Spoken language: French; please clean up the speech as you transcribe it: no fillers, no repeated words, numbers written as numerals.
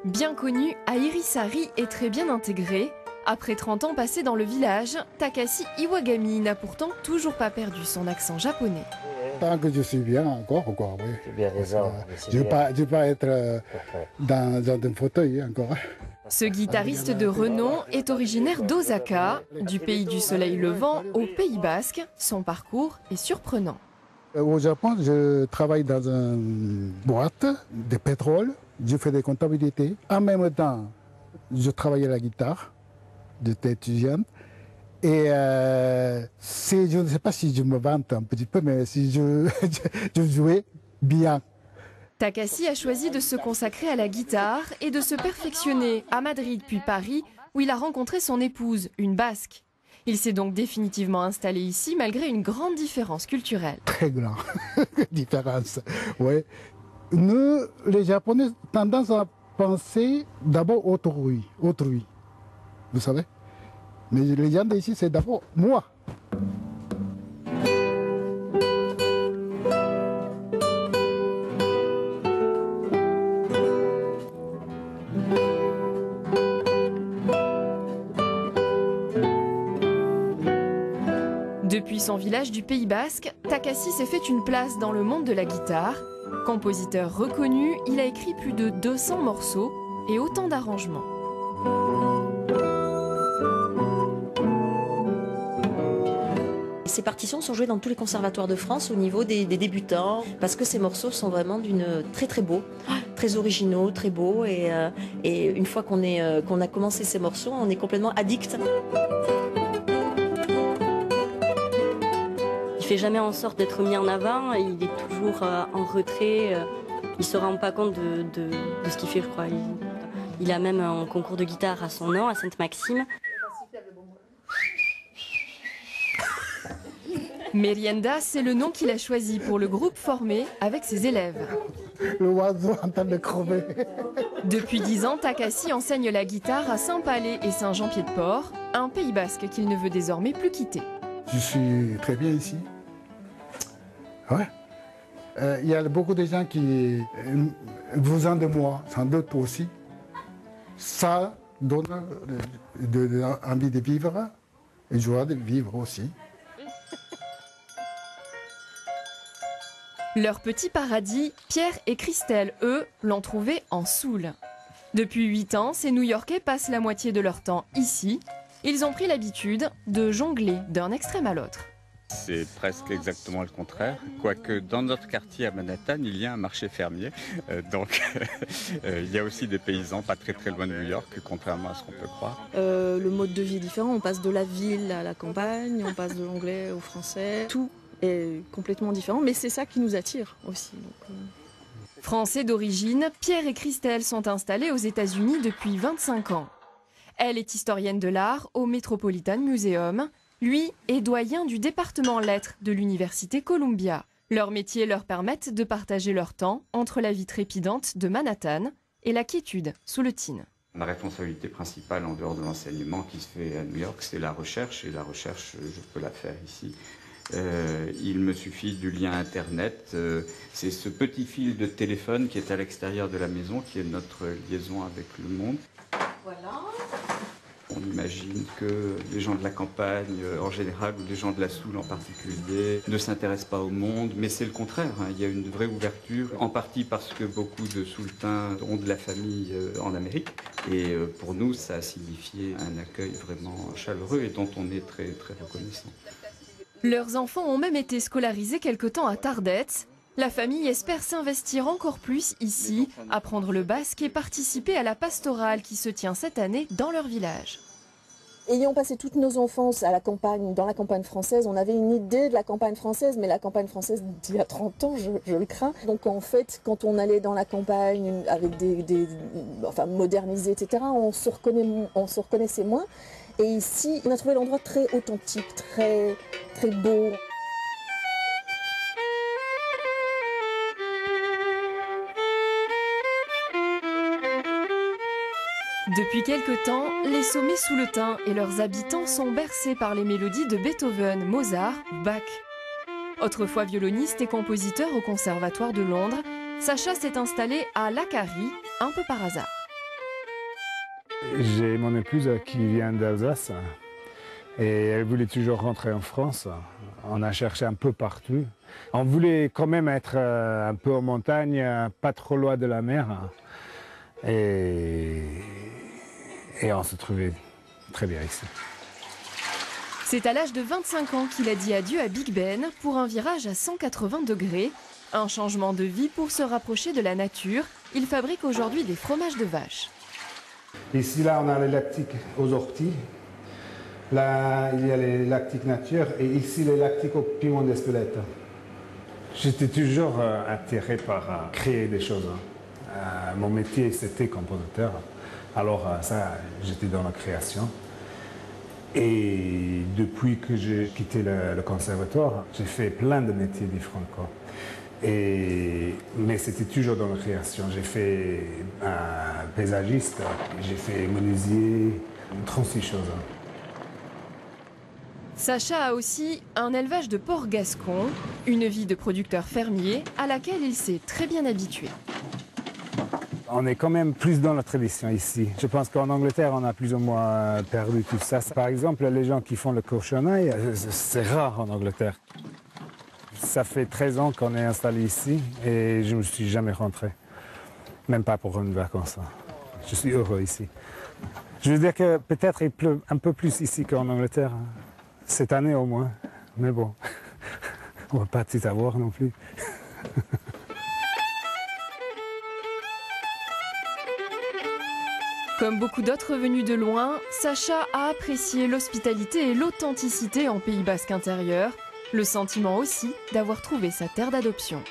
Bien connu, Airi-Sari est très bien intégré. Après 30 ans passés dans le village, Takashi Iwagami n'a pourtant toujours pas perdu son accent japonais. Tant que je suis bien encore, quoi, oui. C'est bien raison. Je ne vais pas être dans un fauteuil encore. Ce guitariste de renom est originaire d'Osaka, du pays du soleil levant au Pays Basque. Son parcours est surprenant. Au Japon, je travaille dans une boîte de pétrole. Je fais des comptabilités. En même temps, je travaillais la guitare. J'étais étudiante. Et je ne sais pas si je me vante un petit peu, mais si je jouais bien. Takashi a choisi de se consacrer à la guitare et de se perfectionner à Madrid puis Paris, où il a rencontré son épouse, une basque. Il s'est donc définitivement installé ici malgré une grande différence culturelle. Très grande différence, oui. Nous, les Japonais, tendance à penser d'abord autrui, vous savez. Mais les gens d'ici, c'est d'abord moi. Depuis son village du Pays Basque, Takashi s'est fait une place dans le monde de la guitare. Compositeur reconnu, il a écrit plus de 200 morceaux et autant d'arrangements. Ces partitions sont jouées dans tous les conservatoires de France au niveau des débutants, parce que ces morceaux sont vraiment très beaux, très originaux, très beaux, et une fois qu'on a commencé ces morceaux, on est complètement addict. Il fait jamais en sorte d'être mis en avant, il est toujours en retrait, il se rend pas compte de ce qu'il fait, je crois. Il a même un concours de guitare à son nom, à Sainte-Maxime. Merienda, c'est le nom qu'il a choisi pour le groupe formé avec ses élèves. Le oiseau en train de crever. Depuis 10 ans, Takashi enseigne la guitare à Saint-Palais et Saint-Jean-Pied-de-Port, un Pays Basque qu'il ne veut désormais plus quitter. Je suis très bien ici. Ouais. Il y a beaucoup de gens qui vous en de moi, sans doute aussi. Ça donne envie de vivre et joie de vivre aussi. Leur petit paradis, Pierre et Christelle, eux, l'ont trouvé en Soule. Depuis 8 ans, ces New-Yorkais passent la moitié de leur temps ici. Ils ont pris l'habitude de jongler d'un extrême à l'autre. C'est presque exactement le contraire, quoique dans notre quartier à Manhattan, il y a un marché fermier, donc il y a aussi des paysans pas très loin de New York, contrairement à ce qu'on peut croire. Le mode de vie est différent, on passe de la ville à la campagne, on passe de l'anglais au français, tout est complètement différent, mais c'est ça qui nous attire aussi. Français d'origine, Pierre et Christelle sont installés aux États-Unis depuis 25 ans. Elle est historienne de l'art au Metropolitan Museum. Lui est doyen du département lettres de l'université Columbia. Leurs métiers leur permettent de partager leur temps entre la vie trépidante de Manhattan et la quiétude sous le Tyne. La responsabilité principale en dehors de l'enseignement qui se fait à New York, c'est la recherche. Et la recherche, je peux la faire ici. Il me suffit du lien Internet. C'est ce petit fil de téléphone qui est à l'extérieur de la maison, qui est notre liaison avec le monde. Voilà. On imagine que les gens de la campagne en général, ou les gens de la Soule en particulier, ne s'intéressent pas au monde, mais c'est le contraire. Il y a une vraie ouverture, en partie parce que beaucoup de Souletains ont de la famille en Amérique. Et pour nous, ça a signifié un accueil vraiment chaleureux et dont on est très reconnaissant. Leurs enfants ont même été scolarisés quelque temps à Tardets. La famille espère s'investir encore plus ici, apprendre le basque et participer à la pastorale qui se tient cette année dans leur village. Ayant passé toute nos enfances à la campagne, dans la campagne française, on avait une idée de la campagne française, mais la campagne française d'il y a 30 ans, je le crains. Donc en fait, quand on allait dans la campagne avec enfin modernisé, etc., on se reconnaissait moins. Et ici, on a trouvé l'endroit très authentique, très beau. Depuis quelque temps, les sommets souletains et leurs habitants sont bercés par les mélodies de Beethoven, Mozart, Bach. Autrefois violoniste et compositeur au Conservatoire de Londres, Sacha s'est installé à Lacarry, un peu par hasard. J'ai mon épouse qui vient d'Alsace et elle voulait toujours rentrer en France. On a cherché un peu partout. On voulait quand même être un peu en montagne, pas trop loin de la mer. Et on se trouvait très bien ici. C'est à l'âge de 25 ans qu'il a dit adieu à Big Ben pour un virage à 180 degrés. Un changement de vie pour se rapprocher de la nature. Il fabrique aujourd'hui des fromages de vache. Ici, là, on a les lactiques aux orties. Là, il y a les lactiques nature et ici, les lactiques au piment d'Espelette. J'étais toujours attiré par créer des choses. Mon métier, c'était compositeur. Alors, ça, j'étais dans la création. Et depuis que j'ai quitté le conservatoire, j'ai fait plein de métiers différents. Mais c'était toujours dans la création. J'ai fait paysagiste, j'ai fait menuisier, 36 choses. Sacha a aussi un élevage de porcs gascons, une vie de producteur fermier à laquelle il s'est très bien habitué. On est quand même plus dans la tradition ici. Je pense qu'en Angleterre, on a plus ou moins perdu tout ça. Par exemple, les gens qui font le cochonaille, c'est rare en Angleterre. Ça fait 13 ans qu'on est installé ici et je ne me suis jamais rentré. Même pas pour une vacance. Je suis heureux ici. Je veux dire que peut-être il pleut un peu plus ici qu'en Angleterre. Cette année au moins. Mais bon, on ne va pas tout avoir non plus. Comme beaucoup d'autres venus de loin, Sacha a apprécié l'hospitalité et l'authenticité en Pays basque intérieur, le sentiment aussi d'avoir trouvé sa terre d'adoption.